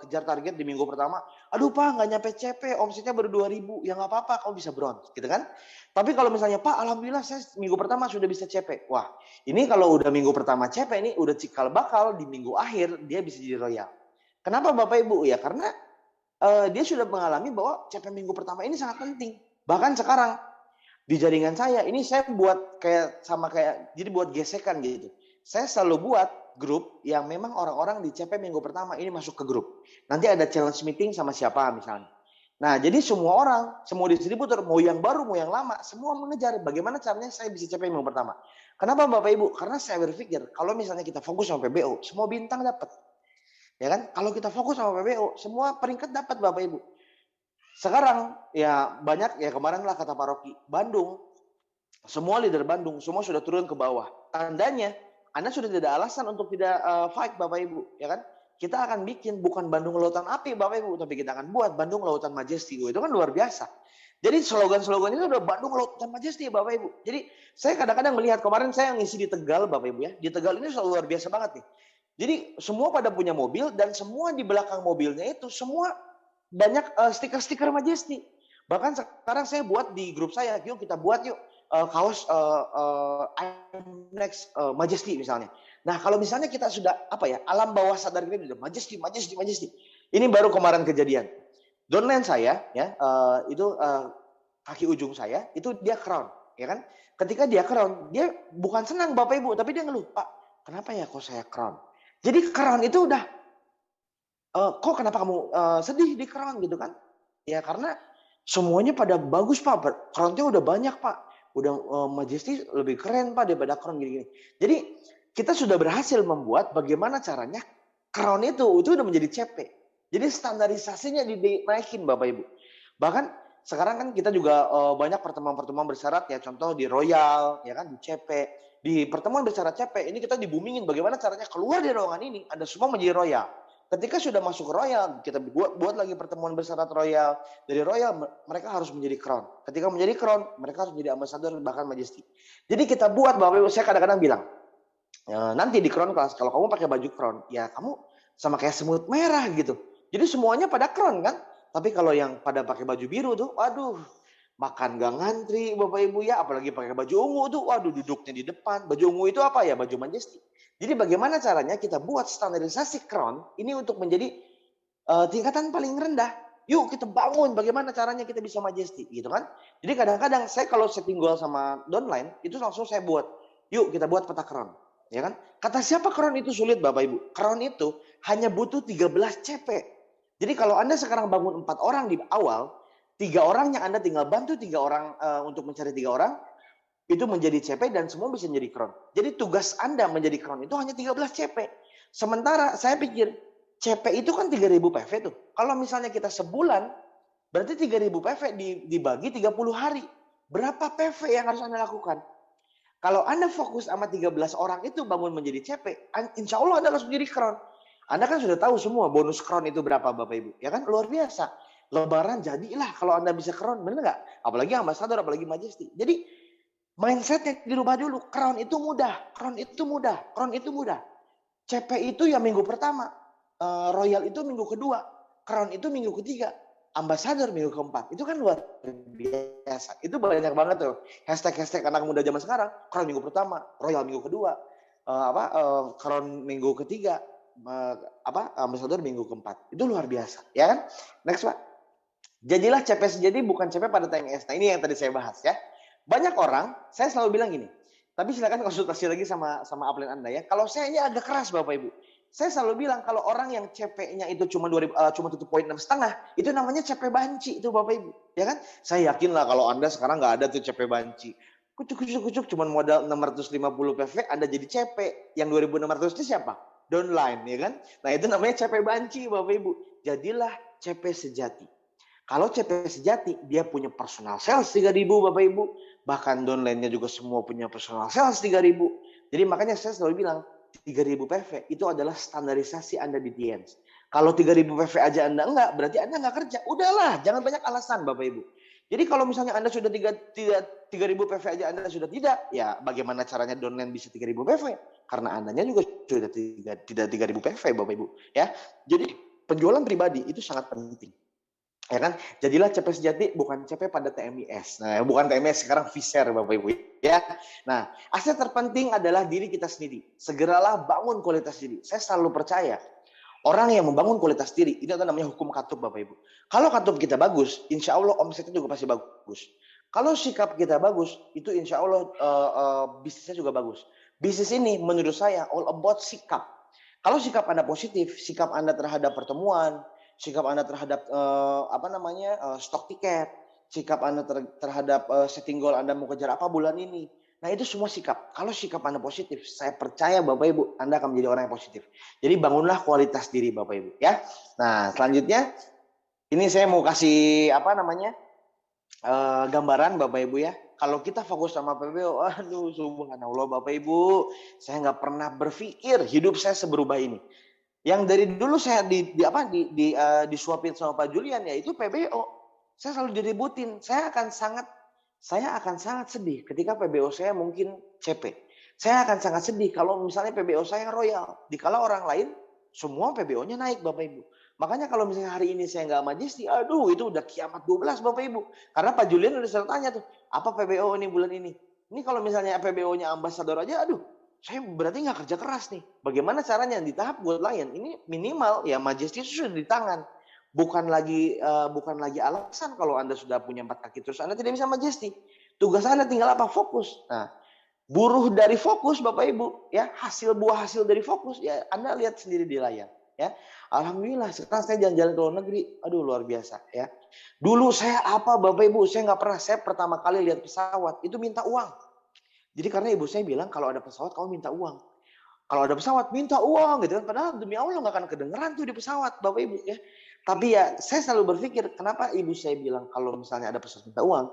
kejar target di minggu pertama. Aduh Pak, nggak nyampe CP, omsetnya baru 2.000. Ya nggak apa-apa, kamu bisa bronze, gitu kan? Tapi kalau misalnya Pak, alhamdulillah saya minggu pertama sudah bisa CP. Wah, ini kalau udah minggu pertama CP ini udah cikal bakal di minggu akhir dia bisa jadi royal. Kenapa Bapak Ibu? Ya karena dia sudah mengalami bahwa CP minggu pertama ini sangat penting. Bahkan sekarang di jaringan saya ini saya buat jadi buat gesekan gitu. Saya selalu buat grup yang memang orang-orang di CP minggu pertama ini masuk ke grup. Nanti ada challenge meeting sama siapa misalnya. Nah, jadi semua orang, semua distributor, mau yang baru, mau yang lama, semua mengejar bagaimana caranya saya bisa CP minggu pertama. Kenapa Bapak Ibu? Karena saya berpikir, kalau misalnya kita fokus sama PBO, semua bintang dapat. Ya kan? Kalau kita fokus sama PBO, semua peringkat dapat Bapak Ibu. Sekarang, ya banyak, ya kemarin lah kata Pak Rocky, Bandung, semua leader Bandung, semua sudah turun ke bawah. Tandanya, Anda sudah tidak ada alasan untuk tidak fight Bapak Ibu, ya kan? Kita akan bikin bukan Bandung Lautan Api Bapak Ibu, tapi kita akan buat Bandung Lautan Majesty. Itu kan luar biasa. Jadi slogan-slogan itu udah Bandung Lautan Majesty Bapak Ibu. Jadi saya kadang-kadang melihat, kemarin saya ngisi di Tegal Bapak Ibu ya. Di Tegal ini selalu luar biasa banget nih. Jadi semua pada punya mobil dan semua di belakang mobilnya itu semua banyak stiker-stiker Majesty. Bahkan sekarang saya buat di grup saya, yuk kita buat yuk kaos I'm Next Majesty misalnya. Nah kalau misalnya kita sudah alam bawah sadar kita udah Majesty, Majesty, Majesty. Ini baru kemarin kejadian. Downline saya ya itu kaki ujung saya itu dia crown, ya kan? Ketika dia crown, dia bukan senang Bapak Ibu, tapi dia ngeluh, Pak, kenapa ya kok saya crown? Jadi crown itu udah kok kenapa kamu sedih di crown gitu kan? Ya karena semuanya pada bagus Pak, crownnya udah banyak Pak, udah Majesty lebih keren Pak daripada crown gini-gini. Jadi kita sudah berhasil membuat bagaimana caranya crown itu udah menjadi CP. Jadi standarisasinya dinaikin Bapak Ibu. Bahkan sekarang kan kita juga banyak pertemuan-pertemuan bersyarat ya, contoh di Royal, ya kan, di CP. Di pertemuan bersyarat CP ini kita di-boomingin bagaimana caranya keluar dari ruangan ini, Anda semua menjadi Royal. Ketika sudah masuk ke Royal, kita buat lagi pertemuan bersyarat Royal. Dari Royal mereka harus menjadi Crown. Ketika menjadi Crown, mereka harus menjadi Ambassador bahkan Majesty. Jadi kita buat Bapak Ibu, saya kadang-kadang bilang, nanti di Crown Class kalau kamu pakai baju Crown, ya kamu sama kayak semut merah gitu. Jadi semuanya pada Crown kan. Tapi kalau yang pada pakai baju biru tuh, waduh, makan gak ngantri Bapak Ibu ya. Apalagi pakai baju ungu tuh, waduh duduknya di depan. Baju ungu itu apa ya? Baju Majesty. Jadi bagaimana caranya kita buat standarisasi Crown ini untuk menjadi tingkatan paling rendah. Yuk kita bangun bagaimana caranya kita bisa Majesty gitu kan. Jadi kadang-kadang saya kalau setting goal sama downline, itu langsung saya buat. Yuk kita buat peta Crown. Ya kan? Kata siapa Crown itu sulit Bapak Ibu? Crown itu hanya butuh 13 CP. Jadi kalau Anda sekarang bangun 4 orang di awal, 3 orangnya Anda tinggal bantu 3 orang untuk mencari 3 orang, itu menjadi CP dan semua bisa menjadi Crown. Jadi tugas Anda menjadi Crown itu hanya 13 CP. Sementara saya pikir CP itu kan 3.000 PV tuh. Kalau misalnya kita sebulan, berarti 3.000 PV dibagi 30 hari. Berapa PV yang harus Anda lakukan? Kalau Anda fokus sama 13 orang itu bangun menjadi CP, insya Allah Anda langsung menjadi Crown. Anda kan sudah tahu semua bonus Crown itu berapa Bapak Ibu. Ya kan luar biasa. Lebaran jadilah kalau Anda bisa Crown, benar nggak? Apalagi Ambassador, apalagi Majesty. Jadi mindsetnya dirubah dulu. Crown itu mudah, Crown itu mudah, Crown itu mudah. CP itu ya minggu pertama, Royal itu minggu kedua, Crown itu minggu ketiga, Ambassador minggu keempat. Itu kan luar biasa. Itu banyak banget tuh hashtag anak muda zaman sekarang. Crown minggu pertama, Royal minggu kedua, Crown minggu ketiga, Ambassador minggu keempat. Itu luar biasa, ya kan? Next Pak. Jadilah CP sejati bukan CP pada TMS. Nah ini yang tadi saya bahas ya. Banyak orang, saya selalu bilang gini. Tapi silakan konsultasi lagi sama upline Anda ya. Kalau saya ini agak keras Bapak Ibu. Saya selalu bilang kalau orang yang CP-nya itu cuma 1,5 poin itu namanya CP banci itu Bapak Ibu, ya kan? Saya yakin lah kalau Anda sekarang nggak ada tuh CP banci. Kucuk cuma modal 650 PV Anda jadi CP. Yang 2.600 itu siapa? Downline, ya kan? Nah itu namanya CP banci Bapak Ibu. Jadilah CP sejati. Kalau CP sejati, dia punya personal sales 3.000 Bapak Ibu. Bahkan downline-nya juga semua punya personal sales 3.000. Jadi makanya saya selalu bilang, 3.000 PV itu adalah standarisasi Anda di TNS. Kalau 3.000 PV aja Anda enggak, berarti Anda enggak kerja. Udahlah, jangan banyak alasan Bapak Ibu. Jadi kalau misalnya Anda sudah 3.000 PV aja Anda sudah tidak, ya bagaimana caranya downline bisa 3.000 PV? Karena Andanya juga sudah tidak 3.000 PV Bapak Ibu. Ya, jadi penjualan pribadi itu sangat penting. Ya kan? Jadilah CP sejati bukan CP pada TMIS. Nah, bukan TMIS sekarang Viser Bapak Ibu ya. Nah, aset terpenting adalah diri kita sendiri. Segeralah bangun kualitas diri. Saya selalu percaya orang yang membangun kualitas diri itu namanya hukum katup Bapak Ibu. Kalau katup kita bagus, insya Allah omsetnya juga pasti bagus. Kalau sikap kita bagus, itu insya Allah bisnisnya juga bagus. Bisnis ini menurut saya all about sikap. Kalau sikap Anda positif, sikap Anda terhadap pertemuan, sikap Anda terhadap stok tiket, sikap Anda terhadap setting goal Anda mau kejar apa bulan ini. Nah itu semua sikap. Kalau sikap Anda positif, saya percaya Bapak Ibu, Anda akan menjadi orang yang positif. Jadi bangunlah kualitas diri Bapak Ibu ya. Nah selanjutnya, ini saya mau kasih gambaran Bapak Ibu ya. Kalau kita fokus sama PBO, aduh subhanallah Bapak Ibu, saya nggak pernah berpikir hidup saya seberubah ini. Yang dari dulu saya disuapin sama Pak Julian ya itu PBO. saya selalu diributin. Saya akan sangat sedih ketika PBO saya mungkin CP. Saya akan sangat sedih kalau misalnya PBO saya royal. Dikala orang lain semua PBO-nya naik Bapak Ibu. Makanya kalau misalnya hari ini saya nggak Majesty, aduh itu udah kiamat 12 Bapak Ibu. Karena Pak Julian udah selalu tanya tuh, apa PBO ini bulan ini? Ini kalau misalnya PBO-nya ambasador aja, aduh saya berarti nggak kerja keras nih. Bagaimana caranya di tahap buat Lion? Ini minimal ya Majesty itu sudah di tangan. Bukan lagi alasan kalau Anda sudah punya 4 kaki terus Anda tidak bisa Majesty. Tugas Anda tinggal apa? Fokus. Nah, buruh dari fokus Bapak Ibu, ya buah hasil dari fokus ya Anda lihat sendiri di layar, ya. Alhamdulillah sekarang saya jalan-jalan ke luar negeri, aduh luar biasa, ya. Dulu saya Bapak Ibu, saya nggak pernah, saya pertama kali lihat pesawat itu minta uang. Jadi karena ibu saya bilang kalau ada pesawat kamu minta uang. Kalau ada pesawat minta uang gitu kan. Padahal demi Allah nggak akan kedengeran tuh di pesawat Bapak Ibu ya. Tapi ya saya selalu berpikir kenapa ibu saya bilang kalau misalnya ada pesawat minta uang.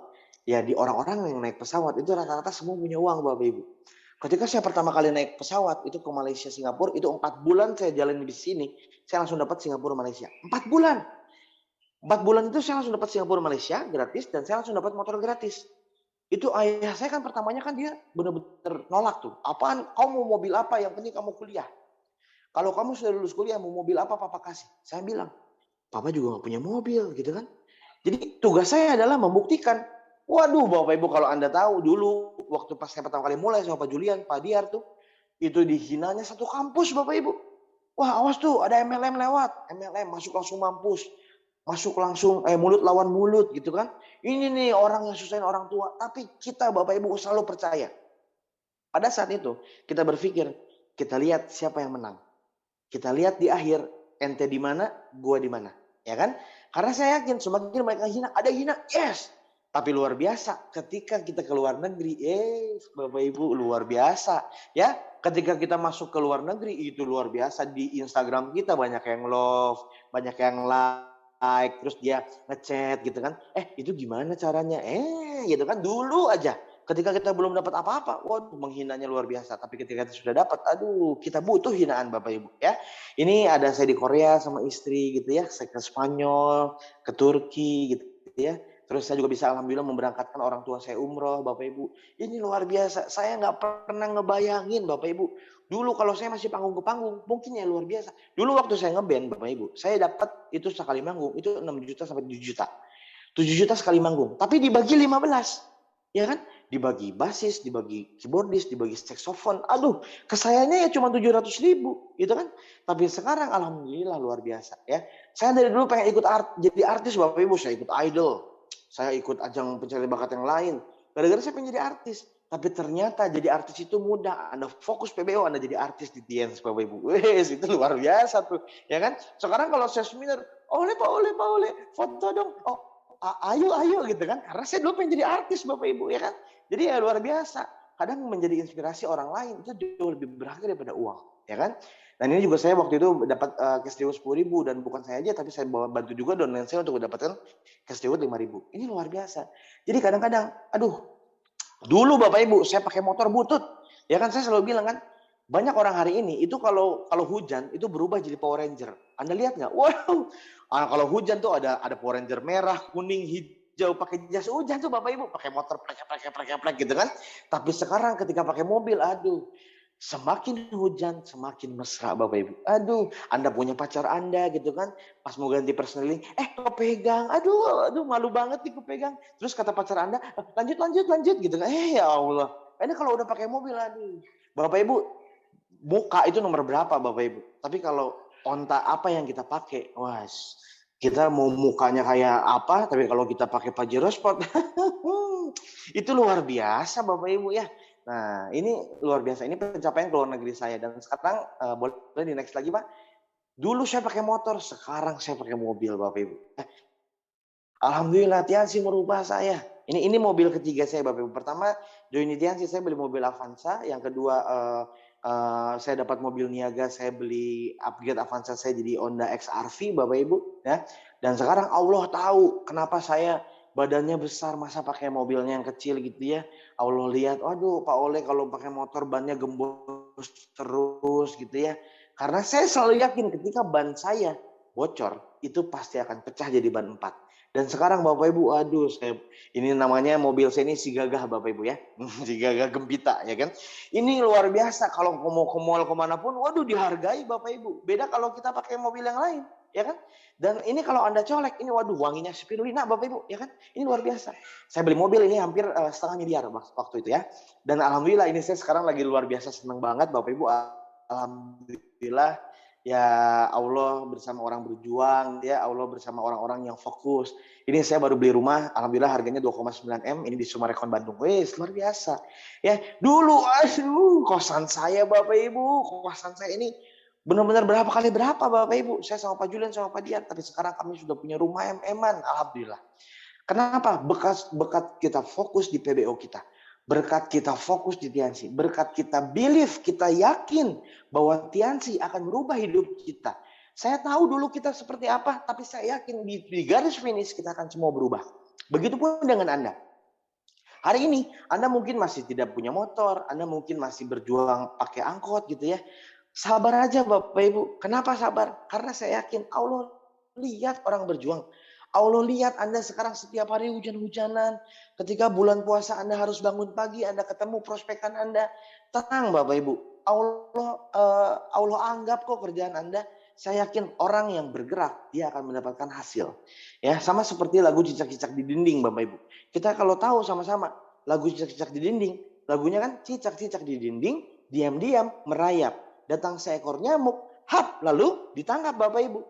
Ya di orang-orang yang naik pesawat itu rata-rata semua punya uang Bapak Ibu. Ketika saya pertama kali naik pesawat itu ke Malaysia Singapura itu 4 bulan saya jalan di sini. Saya langsung dapat Singapura Malaysia. 4 bulan. 4 bulan itu saya langsung dapat Singapura Malaysia gratis dan saya langsung dapat motor gratis. Itu ayah saya kan pertamanya kan dia benar-benar nolak tuh. Apaan? Kau mau mobil apa? Yang penting kamu kuliah. Kalau kamu sudah lulus kuliah mau mobil apa papa kasih? Saya bilang, papa juga nggak punya mobil gitu kan. Jadi tugas saya adalah membuktikan. Waduh Bapak Ibu kalau Anda tahu dulu waktu pas saya pertama kali mulai sama Pak Julian, Pak Diar tuh. Itu dihinanya satu kampus Bapak Ibu. Wah awas tuh ada MLM lewat. MLM masuk langsung mampus. Masuk langsung mulut lawan mulut gitu kan. Ini nih orang yang susahin orang tua. Tapi kita Bapak Ibu selalu percaya. Pada saat itu kita berpikir, kita lihat siapa yang menang. Kita lihat di akhir, ente di mana, gua di mana. Ya kan? Karena saya yakin semakin mereka hina, ada hina, yes. Tapi luar biasa ketika kita ke luar negeri, Bapak Ibu luar biasa. Ya, ketika kita masuk ke luar negeri itu luar biasa. Di Instagram kita banyak yang love, banyak yang like, terus dia ngechat gitu kan. Itu gimana caranya? Gitu kan. Dulu aja ketika kita belum dapat apa-apa, waduh menghinanya luar biasa. Tapi ketika kita sudah dapat, aduh kita butuh hinaan Bapak Ibu ya. Ini ada saya di Korea sama istri gitu ya. Saya ke Spanyol, ke Turki gitu ya. Terus saya juga bisa alhamdulillah memberangkatkan orang tua saya umroh Bapak Ibu. Ini luar biasa. Saya nggak pernah ngebayangin Bapak Ibu. Dulu kalau saya masih panggung ke panggung, mungkin ya luar biasa. Dulu waktu saya ngeband Bapak Ibu, saya dapat itu sekali manggung, itu 6 juta sampai 7 juta. 7 juta sekali manggung, tapi dibagi 15. Ya kan? Dibagi basis, dibagi keyboardis, dibagi saxophone. Aduh, kesayanya ya cuma 700.000 gitu kan. Tapi sekarang alhamdulillah luar biasa ya. Saya dari dulu pengen ikut jadi artis Bapak Ibu, saya ikut idol. Saya ikut ajang pencari bakat yang lain. Gara-gara saya pengen jadi artis. Tapi ternyata jadi artis itu mudah. Anda fokus PBO, Anda jadi artis di Tiens, Bapak Ibu. Wes, itu luar biasa tuh. Ya kan? Sekarang kalau saya seminar, Pak Ole, foto dong. Oh, ayo gitu kan. Karena saya dulu pengen jadi artis, Bapak Ibu. Ya kan? Jadi ya luar biasa. Kadang menjadi inspirasi orang lain itu jauh lebih berharga daripada uang. Ya kan? Dan ini juga saya waktu itu dapat cash reward 10.000 dan bukan saya aja tapi saya bantu juga downline saya untuk mendapatkan cash reward 5.000. Ini luar biasa. Jadi kadang-kadang, aduh, dulu Bapak Ibu saya pakai motor butut. Ya kan saya selalu bilang kan, banyak orang hari ini itu kalau hujan itu berubah jadi Power Ranger. Anda lihat nggak? Wow, kalau hujan tuh ada Power Ranger merah, kuning, hijau, pakai jas hujan tuh Bapak Ibu, pakai motor plek gitu kan. Tapi sekarang ketika pakai mobil, aduh. Semakin hujan, semakin mesra Bapak Ibu. Aduh, Anda punya pacar Anda gitu kan. Pas mau ganti personeling, kepegang. Aduh, malu banget nih kepegang. Terus kata pacar Anda, lanjut gitu kan. Ya Allah. Ini kalau udah pakai mobil, aduh. Bapak Ibu, muka itu nomor berapa Bapak Ibu? Tapi kalau onta apa yang kita pakai, kita mau mukanya kayak apa, tapi kalau kita pakai Pajero Sport, itu luar biasa Bapak Ibu ya. Nah, ini luar biasa. Ini pencapaian ke luar negeri saya. Dan sekarang, boleh di next lagi Pak. Dulu saya pakai motor, sekarang saya pakai mobil Bapak Ibu. Alhamdulillah, Tiansi merubah saya. Ini mobil ketiga saya Bapak Ibu. Pertama, join di Tiansi saya beli mobil Avanza. Yang kedua, saya dapat mobil Niaga, saya beli upgrade Avanza saya jadi Honda XR-V Bapak Ibu. Ya. Dan sekarang Allah tahu kenapa saya badannya besar, masa pakai mobilnya yang kecil gitu ya. Allah lihat, waduh Pak Ole kalau pakai motor bannya gembos terus gitu ya. Karena saya selalu yakin ketika ban saya bocor, itu pasti akan pecah jadi ban 4. Dan sekarang Bapak Ibu, aduh, ini namanya mobil saya ini si gagah Bapak Ibu ya. Si gagah gempita ya kan. Ini luar biasa, kalau mau ke mall kemanapun, waduh dihargai Bapak Ibu. Beda kalau kita pakai mobil yang lain ya kan. Dan ini kalau Anda colek, ini waduh wanginya spirulina Bapak Ibu ya kan. Ini luar biasa. Saya beli mobil ini hampir setengah miliar waktu itu ya. Dan alhamdulillah ini saya sekarang lagi luar biasa senang banget Bapak Ibu. Alhamdulillah ya, Allah bersama orang berjuang ya, Allah bersama orang-orang yang fokus. Ini saya baru beli rumah, alhamdulillah harganya 2,9 M, ini di Sumarekon Bandung. Wes, luar biasa. Ya, dulu kosan saya Bapak Ibu, kosan saya ini benar-benar berapa kali berapa Bapak Ibu. Saya sama Pak Julian sama Pak Dian, tapi sekarang kami sudah punya rumah MM-an, alhamdulillah. Kenapa? Berkat kita fokus di PBO kita. Berkat kita fokus di Tiansi, berkat kita believe, kita yakin bahwa Tiansi akan merubah hidup kita. Saya tahu dulu kita seperti apa, tapi saya yakin di garis finish kita akan semua berubah. Begitupun dengan Anda. Hari ini Anda mungkin masih tidak punya motor, Anda mungkin masih berjuang pakai angkot gitu ya. Sabar aja Bapak Ibu. Kenapa sabar? Karena saya yakin Allah lihat orang berjuang. Allah lihat Anda sekarang setiap hari hujan-hujanan. Ketika bulan puasa Anda harus bangun pagi, Anda ketemu prospekan Anda. Tenang Bapak Ibu. Allah anggap kok kerjaan Anda. Saya yakin orang yang bergerak, dia akan mendapatkan hasil. Ya, sama seperti lagu cicak-cicak di dinding Bapak Ibu. Kita kalau tahu sama-sama lagu cicak-cicak di dinding, lagunya kan cicak-cicak di dinding, diam-diam merayap. Datang seekor nyamuk, hap, lalu ditangkap Bapak Ibu.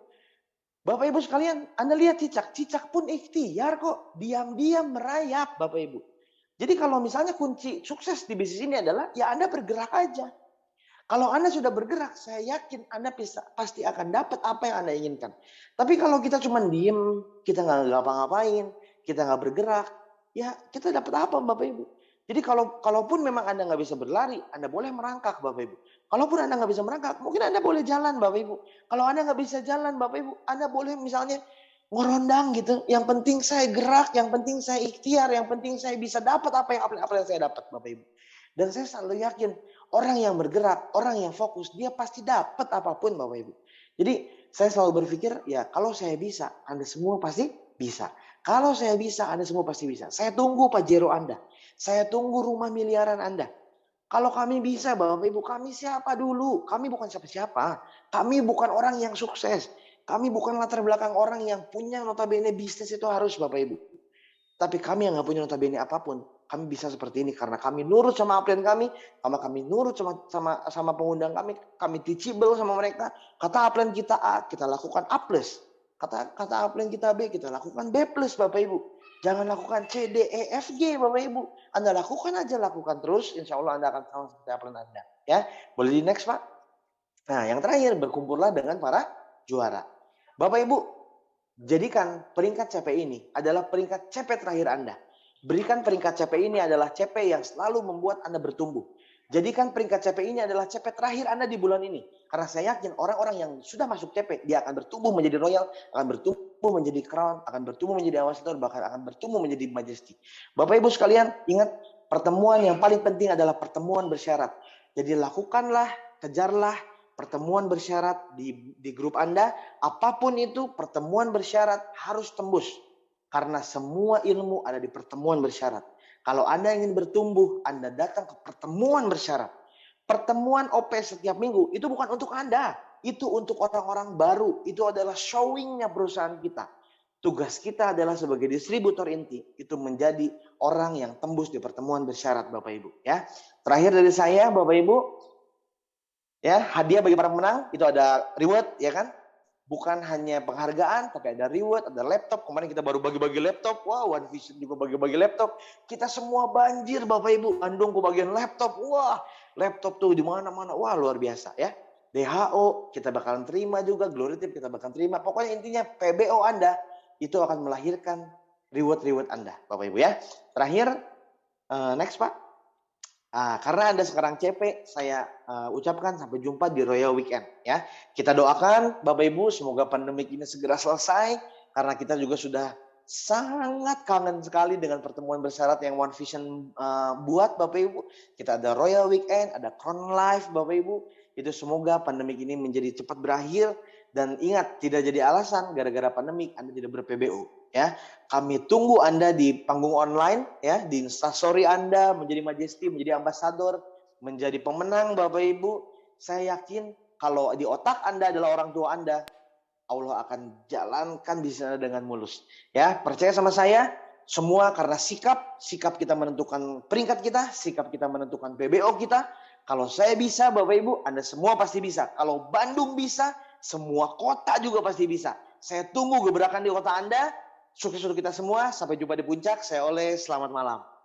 Bapak Ibu sekalian, Anda lihat cicak pun ikhtiar kok, diam-diam merayap Bapak Ibu. Jadi kalau misalnya kunci sukses di bisnis ini adalah ya Anda bergerak aja. Kalau Anda sudah bergerak, saya yakin Anda pasti akan dapat apa yang Anda inginkan. Tapi kalau kita cuma diem, kita nggak ngapa-ngapain, kita nggak bergerak, ya kita dapat apa Bapak Ibu? Jadi kalaupun memang Anda nggak bisa berlari, Anda boleh merangkak Bapak Ibu. Kalaupun Anda nggak bisa merangkak, mungkin Anda boleh jalan Bapak Ibu. Kalau Anda nggak bisa jalan Bapak Ibu, Anda boleh misalnya ngorondang gitu. Yang penting saya gerak, yang penting saya ikhtiar, yang penting saya bisa dapat apa yang saya dapat Bapak Ibu. Dan saya selalu yakin orang yang bergerak, orang yang fokus, dia pasti dapat apapun Bapak Ibu. Jadi saya selalu berpikir ya kalau saya bisa, Anda semua pasti bisa. Kalau saya bisa, Anda semua pasti bisa. Saya tunggu Pajero Anda. Saya tunggu rumah miliaran Anda. Kalau kami bisa Bapak Ibu, kami siapa dulu? Kami bukan siapa-siapa. Kami bukan orang yang sukses. Kami bukan latar belakang orang yang punya notabene bisnis itu harus Bapak Ibu. Tapi kami yang nggak punya notabene apapun, kami bisa seperti ini karena kami nurut sama upline kami, kami nurut sama pengundang kami teachable sama mereka. Kata upline kita A, kita lakukan A+. Kata upline kita B, kita lakukan B+ Bapak Ibu. Jangan lakukan C, D, E, F, G Bapak Ibu. Anda lakukan terus, insya Allah Anda akan sama seperti upline Anda. Ya, boleh di next Pak. Nah, yang terakhir berkumpullah dengan para juara. Bapak Ibu, jadikan peringkat CP ini adalah peringkat CP terakhir Anda. Berikan peringkat CP ini adalah CP yang selalu membuat Anda bertumbuh. Jadikan peringkat CP ini adalah CP terakhir Anda di bulan ini. Karena saya yakin orang-orang yang sudah masuk CP, dia akan bertumbuh menjadi royal, akan bertumbuh menjadi crown, akan bertumbuh menjadi ambassador, bahkan akan bertumbuh menjadi majesty. Bapak Ibu sekalian, ingat pertemuan yang paling penting adalah pertemuan bersyarat. Jadi lakukanlah, kejarlah pertemuan bersyarat di grup Anda. Apapun itu, pertemuan bersyarat harus tembus. Karena semua ilmu ada di pertemuan bersyarat. Kalau Anda ingin bertumbuh, Anda datang ke pertemuan bersyarat. Pertemuan OP setiap minggu, itu bukan untuk Anda. Itu untuk orang-orang baru. Itu adalah showing-nya perusahaan kita. Tugas kita adalah sebagai distributor inti. Itu menjadi orang yang tembus di pertemuan bersyarat Bapak Ibu. Ya. Terakhir dari saya Bapak Ibu. Ya, hadiah bagi para pemenang. Itu ada reward ya kan. Bukan hanya penghargaan, tapi ada reward, ada laptop. Kemarin kita baru bagi-bagi laptop. Wah, One Vision juga bagi-bagi laptop. Kita semua banjir Bapak Ibu. Bandung kebagian laptop. Wah, laptop tuh di mana-mana. Wah, luar biasa ya. DHO kita bakalan terima juga. Glory Tip kita bakalan terima. Pokoknya intinya PBO Anda itu akan melahirkan reward-reward Anda. Bapak Ibu ya. Terakhir, next Pak. Karena Anda sekarang CP, saya ucapkan sampai jumpa di Royal Weekend ya. Kita doakan Bapak Ibu semoga pandemik ini segera selesai karena kita juga sudah sangat kangen sekali dengan pertemuan bersyarat yang One Vision buat Bapak Ibu. Kita ada Royal Weekend, ada Crown Life Bapak Ibu. Itu semoga pandemik ini menjadi cepat berakhir Dan ingat, tidak jadi alasan gara-gara pandemik Anda tidak ber-PBO ya. Kami tunggu Anda di panggung online ya, di Instastory Anda menjadi Majesty, menjadi ambasador, menjadi pemenang Bapak Ibu. Saya yakin kalau di otak Anda adalah orang tua Anda, Allah akan jalankan bisnis Anda dengan mulus. Ya, percaya sama saya, semua karena sikap kita menentukan peringkat kita, sikap kita menentukan PBO kita. Kalau saya bisa, Bapak Ibu, Anda semua pasti bisa. Kalau Bandung bisa, semua kota juga pasti bisa. Saya tunggu gebrakan di kota Anda. Sukses untuk kita semua. Sampai jumpa di puncak. Saya Oleh. Selamat malam.